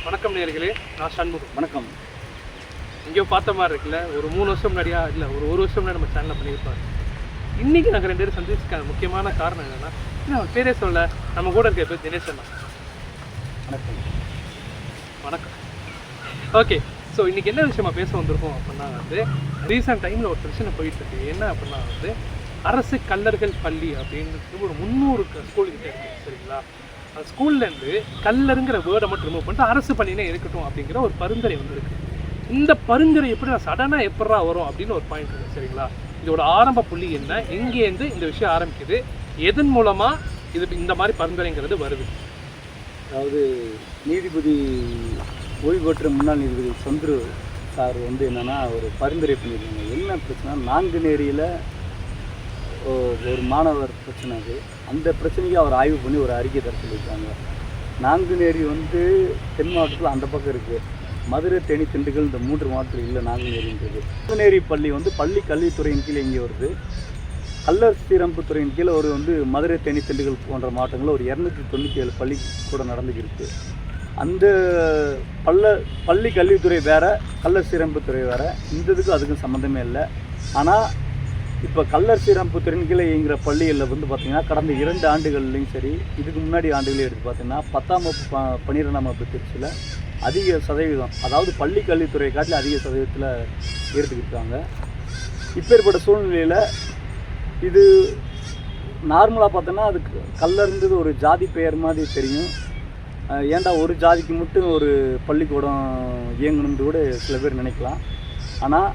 வணக்கம் நேயர்களே, நான் சண்முகம். வணக்கம். எங்கேயோ பார்த்த மாதிரி இருக்குல்ல, ஒரு 3 வருஷம் முன்னாடியா இல்லை ஒரு வருஷம் முன்னாடி நம்ம சேனலில் பண்ணியிருப்பாரு. இன்றைக்கி நாங்கள் 2 பேரும் சந்திச்சுக்கான முக்கியமான காரணம் என்னென்னா, அவர் பேரே சொல்ல, நம்ம கூட இருக்க பேர் தினேஷ் அண்ணா. வணக்கம். வணக்கம். ஓகே, ஸோ இன்றைக்கி என்ன விஷயமா பேச வந்திருக்கோம் அப்படின்னா ரீசெண்ட் டைமில் ஒரு பிரச்சனை போயிட்டுருக்கு. என்ன அப்படின்னா அரசு கல்லர்கள் பள்ளி அப்படின்றது ஒரு 300 ஸ்கூலுக்கிட்ட இருக்குது. சரிங்களா? அந்த ஸ்கூல்லேருந்து கல்லருங்கிற வேர்டை மட்டும் ரிமூவ் பண்ணிட்டு அரசு பள்ளினே இருக்கட்டும் அப்படிங்கிற ஒரு பரிந்துரை வந்துருக்கு. இந்த பரிந்துரை எப்படி நான் சடனாக எப்படா வரும் அப்படின்னு ஒரு பாயிண்ட் இருக்குது. சரிங்களா? இதோட ஆரம்ப புள்ளி என்ன, எங்கேருந்து இந்த விஷயம் ஆரம்பிக்குது, எதன் மூலமாக இந்த மாதிரி பரிந்துரைங்கிறது வருது? அதாவது நீதிபதி ஓய்வு பெற்ற முன்னாள் நீதிபதி சந்துரு சார் என்னென்னா ஒரு பரிந்துரை பண்ணியிருக்காங்க. என்ன பிரச்சனை, நான்குநேரியில் ஒரு மாணவர் பிரச்சனை. அந்த பிரச்சனைக்கு அவர் ஆய்வு பண்ணி ஒரு அறிக்கை தர சொல்லியிருக்காங்க. நான்குநேரி தென் மாவட்டத்தில் அந்த பக்கம் இருக்குது. மதுரை, தேனி, திண்டுக்கல் இந்த 3 மாவட்டத்தில் இல்லை நான்குநேரின்றது. நான்குநேரி பள்ளி பள்ளி கல்வித்துறையின் கீழே இங்கே வருது. கல்லர் சீரமைப்பு துறையின் கீழே ஒரு மதுரை, தேனி, திண்டுக்கல் போன்ற மாவட்டங்களில் ஒரு 297 பள்ளி கூட நடந்துக்கிருக்கு. அந்த பள்ளி கல்வித்துறை வேறு, கல்லர் சீரமைப்பு துறை வேறு. இந்த இதுக்கும் அதுக்கும் சம்மந்தமே இல்லை. ஆனால் இப்போ கல்லர் சீரமைப்பு துறையின் கீழே இயங்குகிற பள்ளிகளில் பார்த்திங்கன்னா கடந்த 2 ஆண்டுகள்லையும் சரி, இதுக்கு முன்னாடி ஆண்டுகளையும் எடுத்து பார்த்திங்கன்னா 10ஆம் வகுப்பு 12ஆம் வகுப்பு திருச்சியில் அதிக சதவீதம், அதாவது பள்ளி கல்வித்துறையை காட்டில் அதிக சதவீதத்தில் எடுத்துக்கிட்டாங்க. இப்பேற்பட்ட சூழ்நிலையில் இது நார்மலாக பார்த்தோன்னா அதுக்கு கல்லர்ன்றது ஒரு ஜாதி பெயர் மாதிரி தெரியும். ஏன்டா ஒரு ஜாதிக்கு மட்டும் ஒரு பள்ளிக்கூடம் இயங்கணும்னு கூட சில பேர் நினைக்கலாம். ஆனால்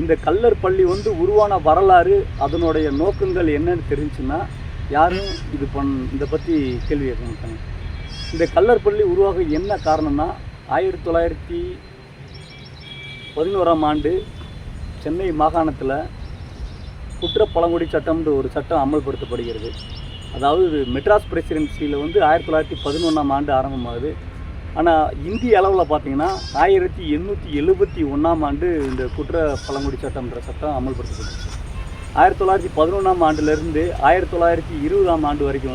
இந்த கல்லர் பள்ளி உருவான வரலாறு, அதனுடைய நோக்கங்கள் என்னன்னு தெரிஞ்சுன்னா யாரும் இதை பற்றி கேள்வி கேட்க மாட்டாங்க. இந்த கல்லர் பள்ளி உருவாக என்ன காரணம்னா, 1911ஆம் ஆண்டு சென்னை மாகாணத்தில் குற்ற பழங்குடி சட்டம்ன்ற ஒரு சட்டம் அமல்படுத்தப்படுகிறது. அதாவது மெட்ராஸ் பிரசிடென்சியில் 1911ஆம் ஆண்டு ஆரம்பமாகுது. ஆனால் இந்திய அளவில் பார்த்திங்கன்னா 1871ஆம் ஆண்டு இந்த குற்ற பழங்குடி சட்டம்ன்ற சட்டம் அமல்படுத்தப்பட்டுச்சு. 1911ஆம் ஆண்டிலிருந்து 1920ஆம் ஆண்டு வரைக்கும்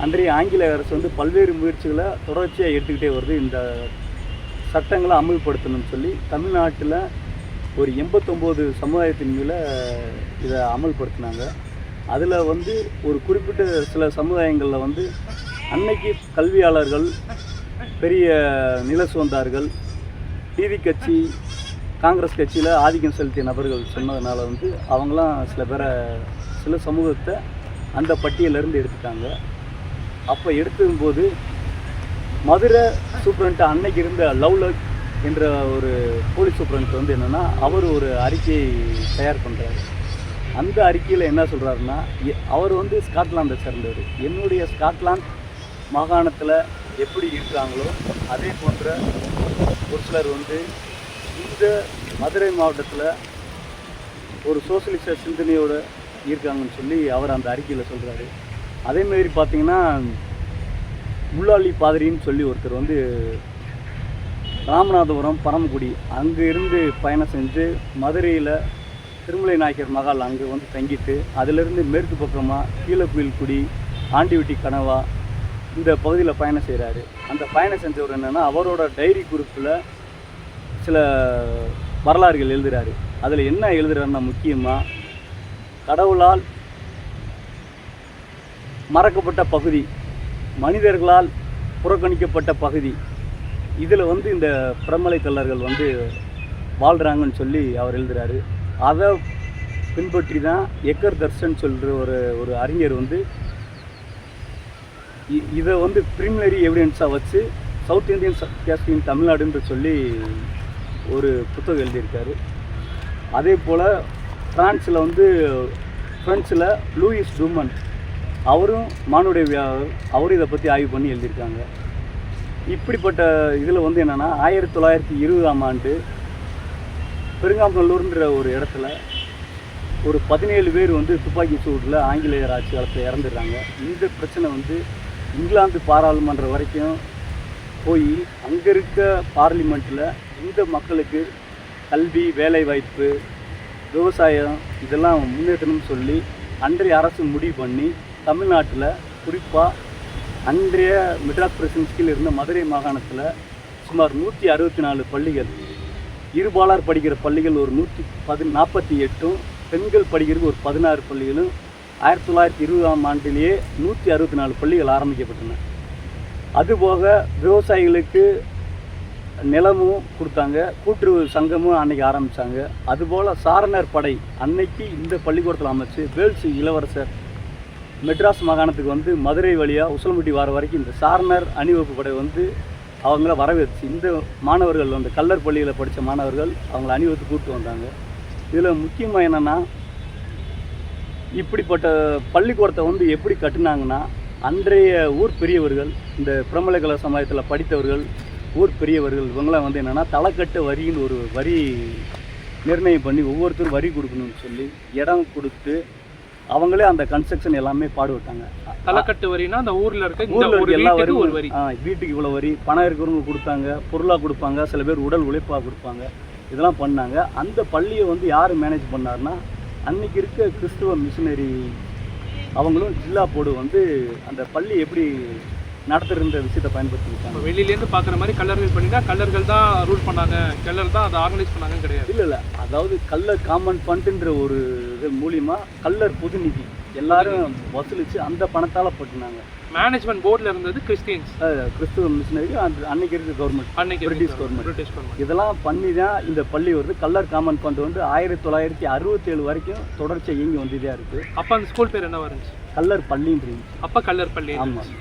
அன்றைய ஆங்கில அரசு பல்வேறு முயற்சிகளை தொடர்ச்சியாக எடுத்துக்கிட்டே வருது. இந்த சட்டங்களை அமல்படுத்தணும்னு சொல்லி தமிழ்நாட்டில் ஒரு 89 சமுதாயத்தின் மேலே இதை அமல்படுத்தினாங்க. அதில் ஒரு குறிப்பிட்ட சில சமுதாயங்களில் அன்னைக்கு கல்வியாளர்கள், பெரிய நில சுவந்தார்கள், நீதி கட்சி, காங்கிரஸ் கட்சியில் ஆதிக்கம் செலுத்திய நபர்கள் சொன்னதுனால அவங்களாம் சில சமூகத்தை அந்த பட்டியலிருந்து எடுத்துட்டாங்க. அப்போ எடுக்கும்போது மதுரை சூப்பரண்ட் அன்னைக்கு இருந்த லவ்லக் என்ற ஒரு போலீஸ் சூப்பரண்ட் என்னென்னா அவர் ஒரு அறிக்கையை தயார் பண்ணுறாரு. அந்த அறிக்கையில் என்ன சொல்கிறாருன்னா, அவர் ஸ்காட்லாண்டை சேர்ந்தவர். என்னுடைய ஸ்காட்லாந்து மாகாணத்தில் எப்படி இருக்காங்களோ அதே போன்ற ஒரு சிலர் இந்த மதுரை மாவட்டத்தில் ஒரு சோசியலிச சிந்தனையோடு இருக்காங்கன்னு சொல்லி அவர் அந்த அறிக்கையில் சொல்கிறாரு. அதேமாரி பார்த்திங்கன்னா முள்ளாளி பாதிரின்னு சொல்லி ஒருத்தர் ராமநாதபுரம், பரமக்குடி அங்கே இருந்து பயணம் செஞ்சு மதுரையில் திருமலை நாயக்கர் மகால் அங்கே தங்கிட்டு அதிலிருந்து மேற்கு பக்கமாக கீழக்குயில்குடி, ஆண்டிவட்டி, கனவா இந்த பகுதியில் பயணம் செய்கிறாரு. அந்த பயணம் செஞ்சவர் என்னென்னா அவரோட டைரி குறிப்பில் சில வரலாறுகள் எழுதுகிறாரு. அதில் என்ன எழுதுகிறாருன்னா, முக்கியமாக கடவுளால் மறக்கப்பட்ட பகுதி, மனிதர்களால் புறக்கணிக்கப்பட்ட பகுதி, இதில் இந்த பிரமலை கல்லர்கள் வாழ்கிறாங்கன்னு சொல்லி அவர் எழுதுகிறாரு. அதை பின்பற்றி தான் எக்கர் தர்ஷன் சொல்கிற ஒரு அறிஞர் இதை ப்ரிலிமினரி எவிடன்ஸாக வச்சு சவுத் இந்தியன் கேஸ்ட் இன் தமிழ்நாடுன்னு சொல்லி ஒரு புத்தகம் எழுதியிருக்காரு. அதே போல் ஃப்ரான்ஸில் லூயிஸ் டூமன் அவரும் மானுடவியாளர், அவரும் இதை பற்றி ஆய்வு பண்ணி எழுதியிருக்காங்க. இப்படிப்பட்ட இதில் என்னென்னா 1920ஆம் ஆண்டு பெருங்காம்பலூர்ன்ற ஒரு இடத்துல ஒரு 17 பேர் துப்பாக்கி சூட்டில் ஆங்கிலேயர் ஆட்சி காலத்தில் இறந்துடுறாங்க. இந்த பிரச்சனை இங்கிலாந்து பாராளுமன்றம் வரைக்கும் போய் அங்கே இருக்க பார்லிமெண்ட்டில் இந்த மக்களுக்கு கல்வி, வேலைவாய்ப்பு, விவசாயம் இதெல்லாம் முன்னேற்றணும்னு சொல்லி அன்றைய அரசு முடிவு பண்ணி தமிழ்நாட்டில் குறிப்பாக அன்றைய மெட்ராஸ் பிரசிடென்சியில் இருந்த மதுரை மாகாணத்தில் சுமார் 164 பள்ளிகள், இருபாலார் படிக்கிற பள்ளிகள் ஒரு 148, பெண்கள் படிக்கிறது ஒரு 16 பள்ளிகளும் 1920ஆம் ஆண்டிலேயே 164 பள்ளிகள் ஆரம்பிக்கப்பட்டன. அதுபோக விவசாயிகளுக்கு நிலமும் கொடுத்தாங்க, கூட்டுறவு சங்கமும் அன்னைக்கு ஆரம்பித்தாங்க. அதுபோல் சாரணர் படை அன்னைக்கு இந்த பள்ளிக்கூடத்தில் அமைச்சு வேல்ஸ் இளவரசர் மெட்ராஸ் மாகாணத்துக்கு வந்து மதுரை வழியாக உசிலம்பட்டி வர வரைக்கும் இந்த சாரணர் அணிவகுப்பு படை வந்து அவங்கள வரவேற்று இந்த மாணவர்கள் வந்து கல்லர் பள்ளியில் படித்த மாணவர்கள் அவங்கள அணிவகுத்து கூப்பிட்டு வந்தாங்க. இதில் முக்கியமாக என்னென்னா, இப்படிப்பட்ட பள்ளிக்கூடத்தை வந்து எப்படி கட்டினாங்கன்னா, அன்றைய ஊர் பெரியவர்கள், இந்த பிரமலகல சமுதாயத்தில் படித்தவர்கள், ஊர் பெரியவர்கள் இவங்களாம் வந்து என்னென்னா தலைக்கட்டு வரின்னு ஒரு வரி நிர்ணயம் பண்ணி ஒவ்வொருத்தரும் வரி கொடுக்கணும்னு சொல்லி இடம் கொடுத்து அவங்களே அந்த கன்ஸ்ட்ரக்ஷன் எல்லாமே பாடுவிட்டாங்க. தலைக்கட்டு வரினா அந்த ஊரில் இருக்க எல்லா வரியும் ஒரு வரி, வீட்டுக்கு இவ்வளோ வரி, பணம் இருக்கிறவங்க கொடுத்தாங்க, பொருளாக கொடுப்பாங்க, சில பேர் உடல் உழைப்பாக கொடுப்பாங்க, இதெல்லாம் பண்ணாங்க. அந்த பள்ளியை வந்து யார் மேனேஜ் பண்ணார்னா, அன்றைக்கி இருக்க கிறிஸ்துவ மிஷினரி அவங்களும் ஜில்லா போர்டு வந்து அந்த பள்ளி எப்படி நடத்துகிற விஷயத்தை பயன்படுத்திக்கிட்டாங்க. வெளியிலேருந்து பார்க்குற மாதிரி கல்லர்கள் பண்ணினா கல்லர்கள் தான் ரூல் பண்ணாங்க, கல்லர் தான் அதை ஆர்கனைஸ் பண்ணாங்க கிடையாது. இல்லை, அதாவது கல்லர் காமன் ஃபண்டுன்ற ஒரு இது மூலியமாக கல்லர் பொது நிதி எல்லாரும் வசூலித்து அந்த பணத்தால் போட்டுனாங்க. மேனேஜ்மெண்ட் போர்டில் இருந்தது கிறிஸ்டியன்ஸ், கிறிஸ்துவ மிஷினரி, அன்னைக்கு இருக்க கவர்மெண்ட், அன்னைக்கு பிரிட்டிஷ் கவர்மெண்ட் இதெல்லாம் பண்ணி தான் இந்த பள்ளி வருது. கல்லர் காமன் ஃபண்ட் வந்து 1967 வரைக்கும் தொடர்ச்சியாக இயங்கி வந்துதான் இருக்குது. அப்போ அந்த ஸ்கூல் பேர் என்ன வந்துச்சு? கல்லர் பள்ளின்னு இருந்துச்சு. அப்போ கல்லர் பள்ளி. ஆமாம்.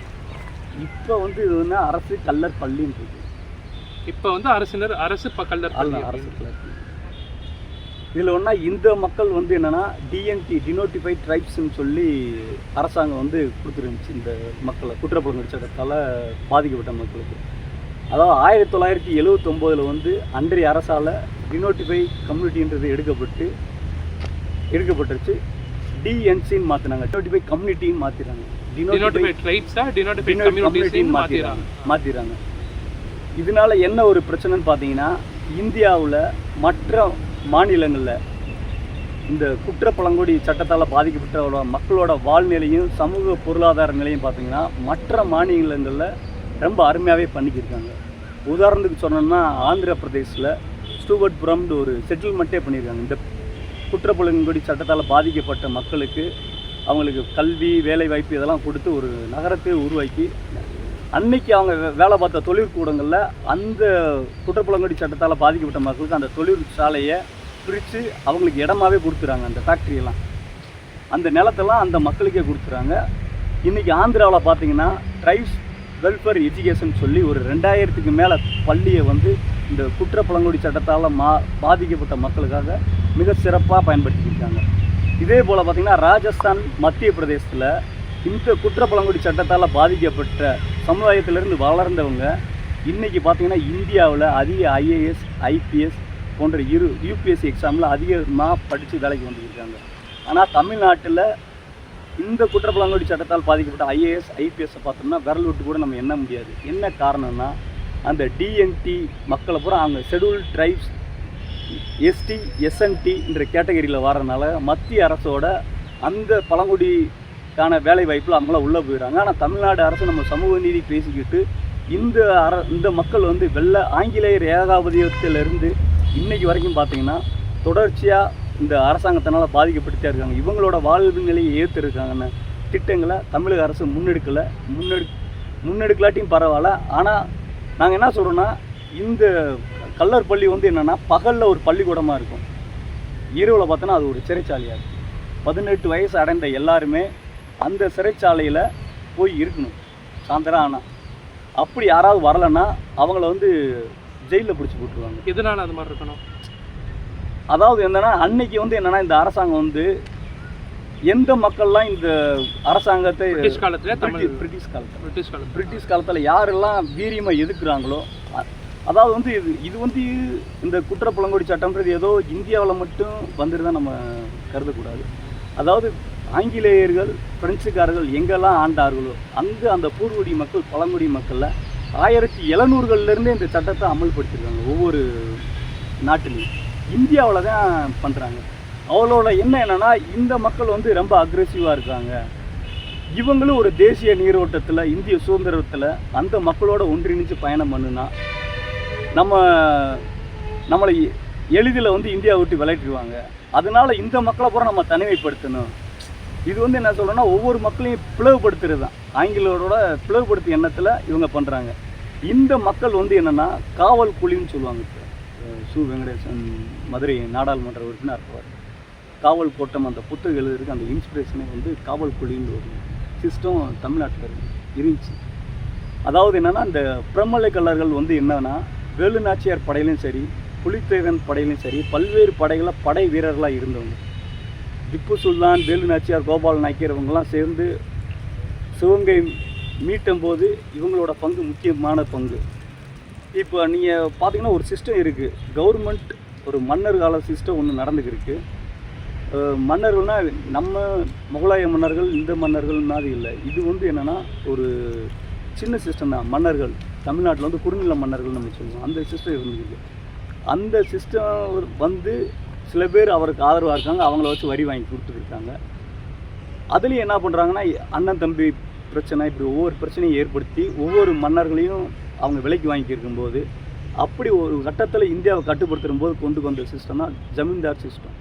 இப்போ வந்து இது வந்து அரசு கல்லர் பள்ளின்னு இருக்கு. இப்போ வந்து அரசு இப்போ கல்லர் பள்ளி, அரசு கல்லர். இதில் ஒன்றா இந்த மக்கள் வந்து என்னென்னா டிஎன்டி டினோட்டிஃபைட் ட்ரைப்ஸ்ன்னு சொல்லி அரசாங்கம் வந்து கொடுத்துருந்துச்சு இந்த மக்களை, குற்றப்புலனாய்வு சட்டத்தால் பாதிக்கப்பட்ட மக்களுக்கு. அதாவது 1979 வந்து அன்றைய அரசால் டினோட்டிஃபை கம்யூனிட்டின்றது எடுக்கப்பட்டுருச்சு. டிஎன்சின்னு மாற்றினாங்க, டினோட்டிஃபை கம்யூனிட்டின்னு மாற்றிடுறாங்க, மாற்றிடுறாங்க. இதனால என்ன ஒரு பிரச்சனைன்னு பார்த்தீங்கன்னா, இந்தியாவில் மற்ற மாநிலங்களில் இந்த குற்றப்பழங்குடி சட்டத்தால் பாதிக்கப்பட்ட மக்களோட வாழ்நிலையும் சமூக பொருளாதார நிலையும் பார்த்தீங்கன்னா மற்ற மாநிலங்களில் ரொம்ப அருமையாகவே பண்ணிக்கிருக்காங்க. உதாரணத்துக்கு சொன்னோம்னா, ஆந்திர பிரதேசில் ஸ்டூவர்ட்புரம்னு ஒரு செட்டில்மெண்ட்டே பண்ணியிருக்காங்க. இந்த குற்றப்பழங்குடி சட்டத்தால் பாதிக்கப்பட்ட மக்களுக்கு அவங்களுக்கு கல்வி, வேலைவாய்ப்பு இதெல்லாம் கொடுத்து ஒரு நகரத்தை உருவாக்கி, அன்னைக்கு அவங்க வேலை பார்த்த தொழிற்கூடங்களில் அந்த குற்றப்புலங்குடி சட்டத்தால் பாதிக்கப்பட்ட மக்களுக்கு அந்த தொழிற்சாலையை பிரித்து அவங்களுக்கு இடமாவே கொடுத்துறாங்க. அந்த ஃபேக்ட்ரியெல்லாம் அந்த நிலத்தெல்லாம் அந்த மக்களுக்கே கொடுத்துறாங்க. இன்றைக்கி ஆந்திராவில் பார்த்தீங்கன்னா ட்ரைப்ஸ் வெல்ஃபேர் எஜுகேஷன் சொல்லி ஒரு 2000க்கு மேலே பள்ளியை வந்து இந்த குற்றப்புலங்குடி சட்டத்தால் பாதிக்கப்பட்ட மக்களுக்காக மிக சிறப்பாக பயன்படுத்திக்கிட்டாங்க. இதே போல் பார்த்திங்கன்னா ராஜஸ்தான், மத்திய பிரதேசத்தில் இந்த குற்றப்பழங்குடி சட்டத்தால் பாதிக்கப்பட்ட சமுதாயத்திலேருந்து வளர்ந்தவங்க இன்றைக்கி பார்த்திங்கன்னா இந்தியாவில் அதிக IAS, IPS போன்ற UPSC எக்ஸாமில் அதிகமாக படித்து வேலைக்கு வந்துருக்காங்க. ஆனால் தமிழ்நாட்டில் இந்த குற்றப்பழங்குடி சட்டத்தால் பாதிக்கப்பட்ட IAS, IPSஸை பார்த்தோம்னா விரல் விட்டு கூட நம்ம எண்ண முடியாது. என்ன காரணம்னா, அந்த டிஎன்டி மக்களை பூரா அவங்க ஷெட்யூல் ட்ரைப்ஸ், ST, SNT என்ற கேட்டகரியில் வரதுனால மத்திய அரசோட அந்த பழங்குடிக்கான வேலை வாய்ப்பில் அவங்களாம் உள்ளே போயிடறாங்க. ஆனால் தமிழ்நாடு அரசு நம்ம சமூக நீதி பேசிக்கிட்டு இந்த மக்கள் வந்து ஆங்கிலேயர் ஏகாபதியத்திலிருந்து இன்னைக்கு வரைக்கும் பார்த்திங்கன்னா தொடர்ச்சியாக இந்த அரசாங்கத்தினால் பாதிக்கப்பட்டுட்டே இருக்காங்க. இவங்களோட வாழ்வு நிலையை ஏற்றிருக்காங்கன்னு திட்டங்களை தமிழக அரசு முன்னெடுக்கலாட்டியும் பரவாயில்ல. ஆனால் நாங்கள் என்ன சொல்கிறோன்னா, இந்த கல்லர் பள்ளி வந்து என்னென்னா பகலில் ஒரு பள்ளிக்கூடமாக இருக்கும், இரவில் பார்த்தோன்னா அது ஒரு சிறைச்சாலையாக இருக்கும். 18 வயசு அடைந்த எல்லாருமே அந்த சிறைச்சாலையில் போய் இருக்கணும் சாயந்தரம் ஆனால். அப்படி யாராவது வரலைன்னா அவங்கள வந்து ஜெயிலில் பிடிச்சி போட்டுருவாங்க. எதனால் அது மாதிரி இருக்கணும்? அதாவது என்னென்னா, அன்னைக்கு வந்து என்னென்னா இந்த அரசாங்கம் வந்து எந்த மக்கள்லாம் இந்த அரசாங்கத்தை பிரிட்டிஷ் காலத்தில் பிரிட்டிஷ் காலத்தில் யாரெல்லாம் வீரியமாக எதிர்க்கிறாங்களோ, அதாவது வந்து இது வந்து இந்த குற்றப்பழங்குடி சட்டம்ன்றது ஏதோ இந்தியாவில் மட்டும் வந்துட்டு தான் நம்ம கருதக்கூடாது. அதாவது ஆங்கிலேயர்கள், பிரெஞ்சுக்காரர்கள் எங்கெல்லாம் ஆண்டார்களோ அங்கே அந்த பூர்வடி மக்கள், பழங்குடி மக்களில் 1700களிலேருந்தே இந்த சட்டத்தை அமல்படுத்திருக்காங்க. ஒவ்வொரு நாட்டிலையும் இந்தியாவில் தான் பண்ணுறாங்க. அவளோட என்னென்னா, இந்த மக்கள் வந்து ரொம்ப அக்ரெசிவாக இருக்காங்க, இவங்களும் ஒரு தேசிய நீரோட்டத்தில் இந்திய சுதந்திரத்தில் அந்த மக்களோட ஒன்றிணைச்சு பயணம் பண்ணுனா நம்மளை எளிதில் வந்து இந்தியா விட்டு விளையாட்டுருவாங்க. அதனால இந்த மக்களை பூரா நம்ம தனிமைப்படுத்தணும். இது வந்து என்ன சொல்கிறேன்னா, ஒவ்வொரு மக்களையும் பிளவுபடுத்துறது தான். ஆங்கிலோட பிளவுபடுத்திய எண்ணத்தில் இவங்க பண்ணுறாங்க. இந்த மக்கள் வந்து என்னென்னா காவல் குழின்னு சொல்லுவாங்க. சு வெங்கடேசன் மதுரை நாடாளுமன்ற உறுப்பினர் இருப்பார். காவல் கோட்டம் அந்த புத்தகம் எழுதுறதுக்கு அந்த இன்ஸ்பிரேஷனே வந்து காவல் குழின்னு ஒரு சிஸ்டம் தமிழ்நாட்டில் இருந்துச்சு. அதாவது என்னென்னா, இந்த பிரமலை கல்லர்கள் வந்து என்னன்னா வேலு நாச்சியார் படையிலையும் சரி, புலித்தேவன் படையிலையும் சரி, பல்வேறு படைகளில் படை வீரர்களாக இருந்தவங்க. திப்பு சுல்தான், வேலு நாச்சியார், கோபால் நாயக்கர் இவங்கெல்லாம் சேர்ந்து சிவகங்கை மீட்டும் போது இவங்களோட பங்கு முக்கியமான பங்கு. இப்போ நீங்கள் பார்த்தீங்கன்னா ஒரு சிஸ்டம் இருக்குது. கவர்மெண்ட் ஒரு மன்னர் கால சிஸ்டம் ஒன்று நடந்துக்கிருக்கு. மன்னர்கள்னால் நம்ம முகலாய மன்னர்கள் இந்த மன்னர்கள் மாதிரி இல்லை. இது வந்து என்னென்னா ஒரு சின்ன சிஸ்டம் தான். மன்னர்கள் தமிழ்நாட்டில் வந்து குறுநில மன்னர்கள் நம்ம சொல்லுவோம். அந்த சிஸ்டம் இருந்துருக்கு. அந்த சிஸ்டம் வந்து சில பேர் அவருக்கு ஆதரவாக இருக்காங்க. அவங்கள வச்சு வரி வாங்கி கொடுத்துருக்காங்க. அதுலேயும் என்ன பண்ணுறாங்கன்னா, அண்ணன் தம்பி பிரச்சனை, இப்படி ஒவ்வொரு பிரச்சனையும் ஏற்படுத்தி ஒவ்வொரு மன்னர்களையும் அவங்க விலைக்கு வாங்கியிருக்கும் போது, அப்படி ஒரு கட்டத்தில் இந்தியாவை கட்டுப்படுத்தும் போது கொண்டு வந்த சிஸ்டம் தான் ஜமீன்தார் சிஸ்டம்.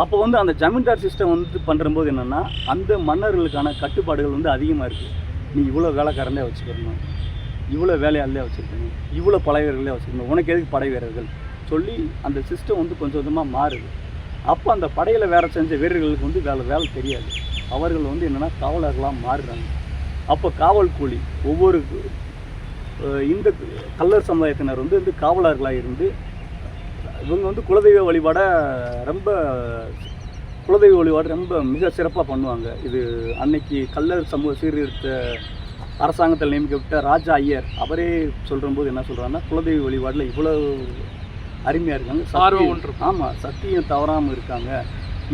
அப்போ வந்து அந்த ஜமீன்தார் சிஸ்டம் வந்து பண்ணும்போது என்னென்னா, அந்த மன்னர்களுக்கான கட்டுப்பாடுகள் வந்து அதிகமாக இருக்குது. நீ இவ்வளோ வேலைக்காரனே வச்சுக்கணும், இவ்வளோ வேலையாளே வச்சுருக்கணும், இவ்வளோ படை வீரர்களே வச்சுருக்கணும், உனக்கு எதுக்கு படை வீரர்கள் சொல்லி அந்த சிஸ்டம் வந்து கொஞ்சம் கொஞ்சமாக மாறுது. அப்போ அந்த படையில் வேலை செஞ்ச வீரர்களுக்கு வந்து வேலை தெரியாது. அவர்கள் வந்து என்னென்னா காவலர்களாக மாறுறாங்க. அப்போ காவல் கூலி ஒவ்வொரு இந்த கல்லர் சமுதாயத்தினர் வந்து காவலர்களாக இருந்து இவங்க வந்து குலதெய்வ வழிபாடை ரொம்ப மிக சிறப்பாக பண்ணுவாங்க. இது அன்னைக்கு கல்லர் சமூக சீர்திருத்த அரசாங்கத்தில் நியமிக்கப்பட்ட ராஜா ஐயர் அவரே சொல்லும்போது என்ன சொல்கிறாங்கன்னா, குலதெய்வ வழிபாடில் இவ்வளோ அருமையாக இருக்காங்க, ஆமாம் சத்தியம் தவறாமல் இருக்காங்க,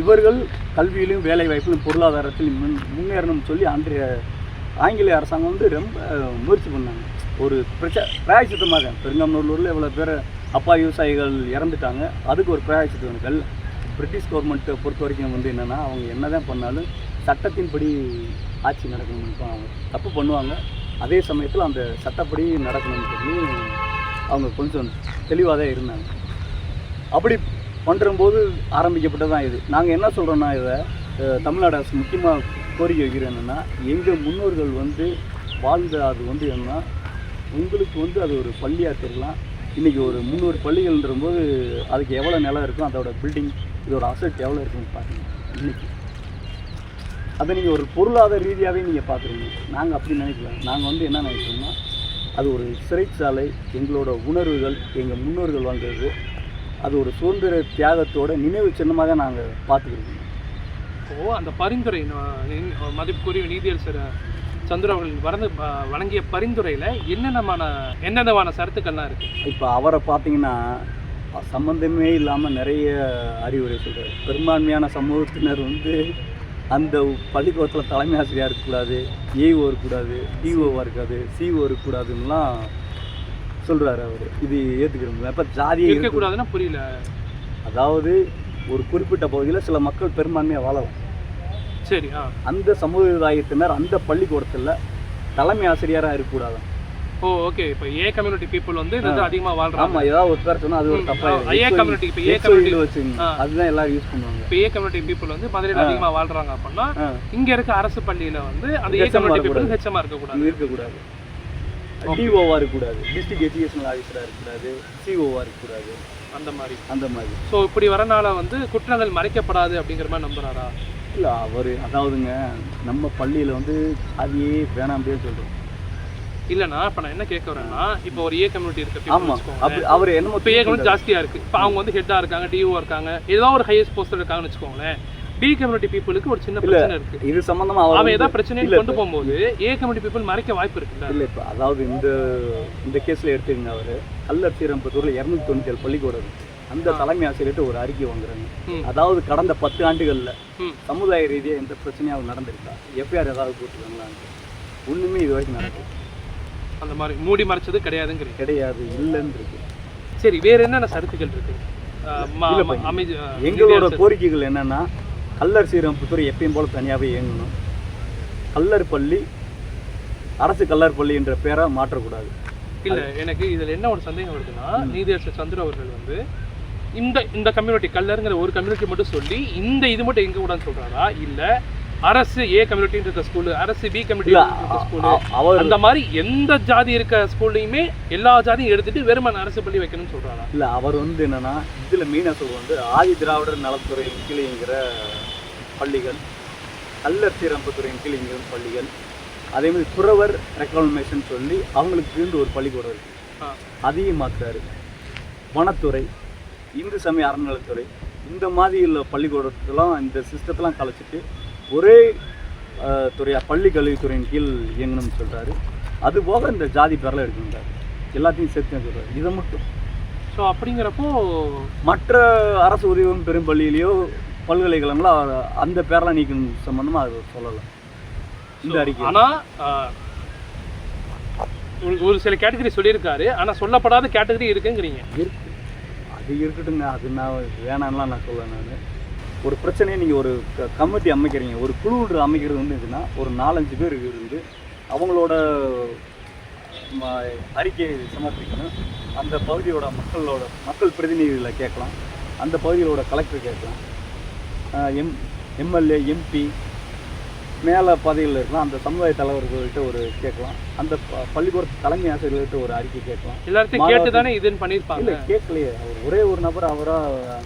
இவர்கள் கல்வியிலும் வேலை வாய்ப்பிலும் பொருளாதாரத்திலும் முன்னேறணும்னு சொல்லி அன்றைய ஆங்கிலேய அரசாங்கம் வந்து ரொம்ப முயற்சி பண்ணாங்க. ஒரு பிராயச்சித்தமாக பெருங்காமநல்லூரில் இவ்வளோ பேர் அப்பா விவசாயிகள் இறந்துட்டாங்க. அதுக்கு ஒரு பிராயச்சித்தங்கள் பிரிட்டிஷ் கவர்மெண்ட்டை பொறுத்த வரைக்கும் வந்து என்னென்னா, அவங்க என்ன தான் பண்ணாலும் சட்டத்தின்படி ஆட்சி நடக்கணும்னு தான் அவங்க தப்பு பண்ணுவாங்க. அதே சமயத்தில் அந்த சட்டப்படி நடக்கணும்னு சொல்லி அவங்க கொஞ்சம் தெளிவாக தான் இருந்தாங்க. அப்படி பண்ணும்போது ஆரம்பிக்கப்பட்டதான் இது. நாங்கள் என்ன சொல்கிறோன்னா, இதை தமிழ்நாடு அரசு முக்கியமாக கோரிக்கை வைக்கிறோம் என்னென்னா, எங்கள் முன்னோர்கள் வந்து வாழ்ந்த அது வந்து என்னென்னா, உங்களுக்கு வந்து அது ஒரு பள்ளியாக தெரியலாம். இன்றைக்கி ஒரு 300 பள்ளிகள்ன்ற போது அதுக்கு எவ்வளோ நிலம் இருக்கும், அதோட பில்டிங், இதோட அசட் எவ்வளோ இருக்குன்னு பாருங்கள். இன்றைக்கி அதை நீங்கள் ஒரு பொருளாதார ரீதியாகவே நீங்கள் பார்க்குறீங்க. நாங்கள் அப்படி நினைக்கல. நாங்கள் வந்து என்ன நினைக்கிறோம்னா, அது ஒரு சிறைச்சாலை, எங்களோட உணர்வுகள், எங்கள் முன்னோர்கள் வாழ்ந்தது, அது ஒரு சுதந்திர தியாகத்தோட நினைவு சின்னமாக நாங்கள் பார்த்துக்கிறோம். அந்த பரிந்துரை மதிப்புக்குரிய நீதியரசர் சந்திர அவர்கள் வழங்கிய பரிந்துரையில் என்னென்னமான சரத்துக்கள்லாம் இருக்குது? இப்போ அவரை பார்த்தீங்கன்னா சம்மந்தமே இல்லாமல் நிறைய அறிவுரை சொல்கிறார். பெரும்பான்மையான சமூகத்தினர் வந்து அந்த பள்ளிக்கூடத்தில் தலைமை ஆசிரியராக இருக்கக்கூடாது, ஏஓ இருக்கக்கூடாது, டிஓவாக இருக்காது, சிஓ இருக்கக்கூடாதுன்னெலாம் சொல்கிறாரு அவர். இது ஏற்றுக்கிறோம். இப்போ ஜாதியே இருக்கக்கூடாதுன்னா புரியல. அதாவது ஒரு குறிப்பிட்ட பகுதியில் சில மக்கள் பெரும்பான்மையாக வாழலாம். சரி. அந்த சமுதாயத்தினர் அந்த பள்ளிக்கூடத்தில் தலைமை ஆசிரியராக இருக்கக்கூடாது. ஓ ஓகே. இப்போ ஏ கம்யூனிட்டி பீப்புள் வந்து அதிகமாக வாழ்றாங்க. ஆமாம், ஏதாவது ஒரு பேர் சொன்னால் அது ஒரு தப்பாக ஏ கம்யூனிட்டி. இப்போ ஏ கம்யூனிட்டி வச்சுங்க, அதுதான் எல்லாரும் யூஸ் பண்ணுவாங்க. இப்போ ஏ கம்யூனிட்டி பீப்புள் வந்து மதுரையில் அதிகமாக வாழ்றாங்க அப்படின்னா இங்கே இருக்க அரசு பள்ளியில் வந்து அந்த ஏ கம்யூனிட்டி பீப்புள் ஹெச்எம்மாக இருக்கக்கூடாது, டிஓவாக இருக்கக்கூடாது, டிஸ்ட்ரிக்ட் எஜுகேஷனல் ஆஃபீஸராக இருக்கக்கூடாது, சிஓவாக இருக்கக்கூடாது, அந்த மாதிரி. ஸோ இப்படி வரனால வந்து குற்றங்கள் மறைக்கப்படாது அப்படிங்கிற மாதிரி நம்புறாரா? இல்லை, அவர் அதாவதுங்க நம்ம பள்ளியில் வந்து அதையே வேணாம் அப்படின்னு சொல்கிறோம். இல்லைண்ணா, இப்போ நான் என்ன கேட்க வரேன்னா, இப்போ ஒரு ஏ கம்யூனிட்டி இருக்கு. ஆமாம், அவர் என்ன இப்போ ஏ கம்யூனிட்டி ஜாஸ்தியாக இருக்குது. இப்போ அவங்க வந்து ஹெட்டாக இருக்காங்க, டிஓ இருக்காங்க, ஏதோ ஒரு ஹையஸ்ட் போஸ்டர் இருக்காங்கன்னு வச்சுக்கோங்களேன். பி கம்யூனிட்டி பீப்புளுக்கு ஒரு சின்ன பிரச்சனை இருக்கு. இது சம்பந்தமாக அவன் ஏதாவது பிரச்சனையை கொண்டு போகும்போது ஏ கம்யூனிட்டி பீப்புள் மறைக்க வாய்ப்பு இருக்குல்ல? இல்லை, இப்போ அதாவது இந்த கேஸில் எடுத்துக்கங்க. அவர் கல்லர் ஸ்ரீரம்பத்தூரில் 297 பள்ளிக்கூடம் இருக்குது. அந்த தலைமை ஆசிரியர்கிட்ட ஒரு அறிக்கை வாங்குறாங்க. அதாவது கடந்த 10 ஆண்டுகளில் சமுதாய ரீதியாக எந்த பிரச்சனையும் நடந்திருக்கா, எஃப்ஐஆர் ஏதாவது போட்டுருக்காங்களான்னு ஒன்றுமே இது வரைக்கும் நடக்குது. அந்த மாதிரி மூடி மறைச்சது கிடையாது, இல்லைன்னு இருக்கு. சரி, வேற என்னென்ன சரத்துகள் இருக்கு? எங்களோட கோரிக்கைகள் என்னன்னா, கல்லர் ஸ்ரீரம்பத்தூர் எப்பயும் போல தனியாகவே இயங்கணும். கல்லர் பள்ளி அரசு கல்லர் பள்ளி என்ற பேரை மாற்றக்கூடாது. இல்லை எனக்கு இதில் என்ன ஒரு சந்தேகம் வருதுன்னா நீதியரசர் சந்திர அவர்கள் வந்து இந்த கம்யூனிட்டி கல்லருங்கிற ஒரு கம்யூனிட்டி மட்டும் சொல்லி இது மட்டும் எங்க கூடாதுன்னு சொல்றாரா, இல்லை அரசு ஏ கம்யூனிட்டின்னு இருக்க ஸ்கூலு, அரசு பி கம்யூனிட்டி இருக்க ஸ்கூலு, அந்த மாதிரி எந்த ஜாதி இருக்க ஸ்கூல்லையுமே எல்லா ஜாதியும் எடுத்துட்டு வெறுமன் அரசு பள்ளி வைக்கணும்னு சொல்றாரா? இல்லை, அவர் வந்து என்னன்னா இதில் மெயினாக சொல்லுவது ஆதி திராவிடர் நலத்துறையின் கீழேங்கிற பள்ளிகள், கல்லர் சீரமைப்புத்துறையின் கீழேங்கிற பள்ளிகள், அதே மாதிரி துறவர் ரெக்கமெண்டேஷன் சொல்லி அவங்களுக்கு சேர்ந்து ஒரு பள்ளிக்கூடம் இருக்கு, அதையும் மாற்றுறாரு. வனத்துறை, இந்து சமய அறநிலைத்துறை, இந்த மாதிரி உள்ள பள்ளிக்கூடத்தெல்லாம் இந்த சிஸ்டத்தெல்லாம் கலைச்சிட்டு ஒரே துறையாக பள்ளி கல்வித்துறையின் கீழ் இயங்கணும்னு சொல்கிறாரு. அது போக இந்த ஜாதி பேரெலாம் எடுக்கணுன்றாரு, எல்லாத்தையும் சேர்த்து சொல்கிறாரு. இதை மட்டும் ஸோ அப்படிங்கிறப்போ மற்ற அரசு உதவி பெரும் பள்ளியிலையோ பல்கலைக்கழகங்களோ அந்த பேரெலாம் நீக்கணும் சம்மந்தமாக அது சொல்லலை இந்த அறிக்கை. ஆனால் ஒரு சில கேட்டகரி சொல்லியிருக்காரு, ஆனால் சொல்லப்படாத கேட்டகரி இருக்குங்கிறீங்க. இருக்கு, அது இருக்கட்டுங்க, அது நான் வேணான்லாம் நான் சொல்ல. நான் ஒரு பிரச்சனையை நீங்கள் ஒரு கமிட்டி அமைக்கிறீங்க, ஒரு குழு அமைக்கிறது வந்து எதுனா ஒரு 4-5 பேர் இருந்து அவங்களோட அறிக்கையை சமர்ப்பிக்கணும். அந்த பகுதியோட மக்கள் பிரதிநிதிகளை கேட்கலாம், அந்த பகுதியோட கலெக்டர் கேட்கலாம், எம்எல்ஏ எம்பி மேலே பதவியில் இருக்கலாம், அந்த சமுதாய தலைவர்கள்கிட்ட ஒரு கேட்கலாம், அந்த பள்ளிக்கூட தலைமை ஆசிரியர்கள்கிட்ட ஒரு அறிக்கை கேட்கலாம். எல்லாத்தையும் கேட்டு தானே இதுன்னு பண்ணியிருப்பாங்க. இல்லை, கேட்கலையே. அவர் ஒரே ஒரு நபர் அவராக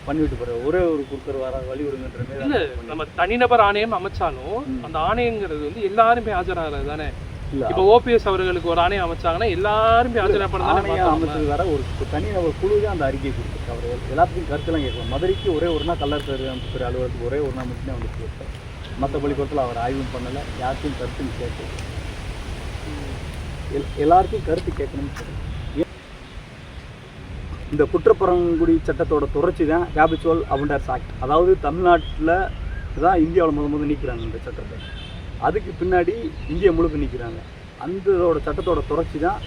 பண்ணிவிட்டு போகிறார், ஒரே ஒரு கொடுக்குற வர வழிவிடுங்கன்ற மாதிரி. இல்லை, நம்ம தனிநபர் ஆணையம் அமைச்சாலும் அந்த ஆணையங்கிறது வந்து எல்லாருமே ஆஜராகிறது தானே. இப்போ ஓபிஎஸ் அவர்களுக்கு ஒரு ஆணையம் அமைச்சாங்கன்னா எல்லாருமே ஆஜராகப்பட ஆணையம் அமைச்சது வேற, ஒரு தனிநபர் குழு தான் அந்த அறிக்கையை கொடுத்துருக்கு. அவர் எல்லாத்தையும் கருத்துலாம் கேட்கலாம். மதுரைக்கு ஒரே ஒரு நாள் கல்லர் அமைப்புத்துறை அலுவலகத்துக்கு ஒரே ஒரு நாள் மட்டும்தான் வந்து கொடுத்தார். மற்ற பள்ளிக்கூடத்தில் அவர் ஆய்வும் பண்ணலை, யாருக்கும் கருத்துன்னு கேட்கல. எல்லாருக்கும் கருத்து கேட்கணும்னு சொல்லி இந்த குற்றப்புறங்குடி சட்டத்தோட தொடர்ச்சி தான் ஹேபிச்சுவல் அபண்டன்ஸ் ஆக்ட். அதாவது தமிழ்நாட்டில் தான் இந்தியாவில் முதல் நீக்கிறாங்க இந்த சட்டத்தை, அதுக்கு பின்னாடி இந்தியா முழுக்க நீக்கிறாங்க. அந்தோட சட்டத்தோட தொடர்ச்சி தான்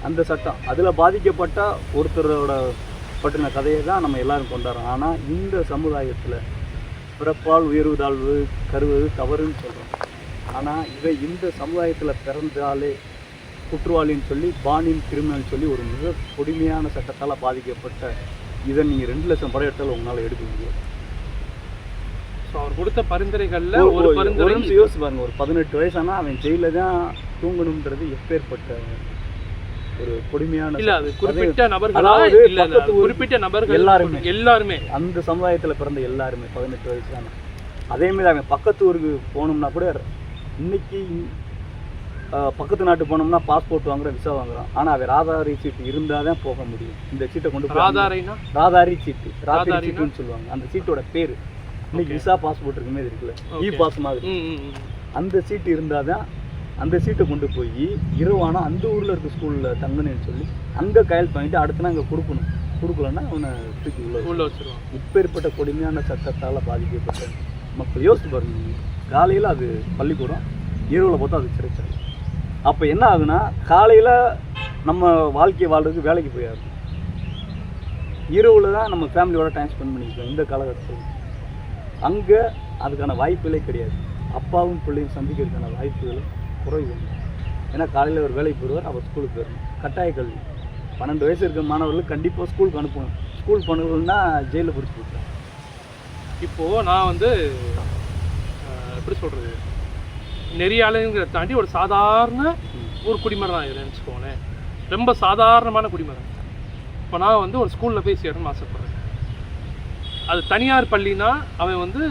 அந்த சட்டம். அதில் பாதிக்கப்பட்ட ஒருத்தரோட பற்றின கதையை தான் நம்ம எல்லோரும் கொண்டாடுறோம். ஆனால் இந்த சமுதாயத்தில் பிறப்பால் உயர்வு தாழ்வு கருவது தவறுன்னு சொல்கிறோம். ஆனால் இதை இந்த சமுதாயத்தில் பிறந்தாலே குற்றவாளின்னு சொல்லி பானின் கிரிமினல் சொல்லி ஒரு மிக கொடுமையான சட்டத்தால் பாதிக்கப்பட்ட இதை நீங்கள் 2 லட்சம் படையெடுத்தாலும் உங்களால் எடுக்க முடியாது. ஸோ அவர் கொடுத்த பரிந்துரைகளில் ஒரு பரிந்துரை யோசிச்சு பாருங்க, ஒரு 18 வயசானா அவன் ஜெயிலில் தான் தூங்கணுன்றது எப்பேற்பட்ட ஒரு கொடுமையான. இல்லை, அது குறிப்பிட்ட நபர்களா? இல்லை, குறிப்பிட்ட நபர்கள் எல்லாருமே அந்த சமுதாயத்தில் பிறந்த எல்லாருமே 18 வயசான. அதேமாதிரி அவன் பக்கத்து ஊருக்கு போகணும்னா கூட இன்னைக்கு பக்கத்து நாட்டு போனோம்னா பாஸ்போர்ட் வாங்குற, விசா வாங்குறோம். ஆனால் அவன் ராதாரி சீட்டு இருந்தால் தான் போக முடியும். இந்த சீட்டை கொண்டு போய் ராதாரி சீட்டுன்னு சொல்லுவாங்க. அந்த சீட்டோட பேர் இன்னைக்கு விசா பாஸ்போர்ட் இருக்குமே இருக்குல்ல, பாஸ் மாதிரி, அந்த சீட்டு இருந்தால் தான் அந்த சீட்டை கொண்டு போய் இரவானா அந்த ஊரில் இருக்க ஸ்கூலில் தங்கணும்னு சொல்லி அங்கே கையெழுத்து வாங்கிட்டு அடுத்த நாள் அங்கே கொடுக்கலன்னா அவனை தூக்கி உள்ள வச்சுருவான். இப்பேற்பட்ட கொடுமையான சட்டத்தால் பாதிக்கப்பட்ட மக்கள் யோசிச்சு பாருங்க. காலையில் அது பள்ளிக்கூடம், இரவில் பார்த்தா அது சிறைச்சாலை. அப்போ என்ன ஆகுனா, காலையில் நம்ம வாழ்க்கையை வாழ்றதுக்கு வேலைக்கு போயாரு, இரவில் தான் நம்ம ஃபேமிலியோட டைம் ஸ்பெண்ட் பண்ணிக்கிறோம். இந்த காலகட்டத்தில் அங்கே அதுக்கான வாய்ப்புகளே கிடையாது. அப்பாவும் பிள்ளையும் சந்திக்கிறதுக்கான வாய்ப்புகள் குறைவு. ஏன்னா காலையில் ஒரு வேலைக்கு போடுவார், அவர் ஸ்கூலுக்கு போயிடணும். கட்டாய கல்வி 12 வயசு இருக்கிற மாணவர்களுக்கு கண்டிப்பாக ஸ்கூலுக்கு அனுப்பணும். ஸ்கூல் பண்ணுறதுன்னா ஜெயிலில் பிடிச்சி கொடுக்குறேன். இப்போது நான் வந்து எப்படி சொல்கிறது, நெறியாளங்கிறத தாண்டி ஒரு சாதாரண ஒரு குடிமகன் தான் இதில் நினச்சிக்கோங்களேன். ரொம்ப சாதாரணமான குடிமகன். இப்போ நான் வந்து ஒரு ஸ்கூலில் போய் சேரணும்னு ஆசைப்பட்றேன். அது தனியார் பள்ளினா அவன் வந்து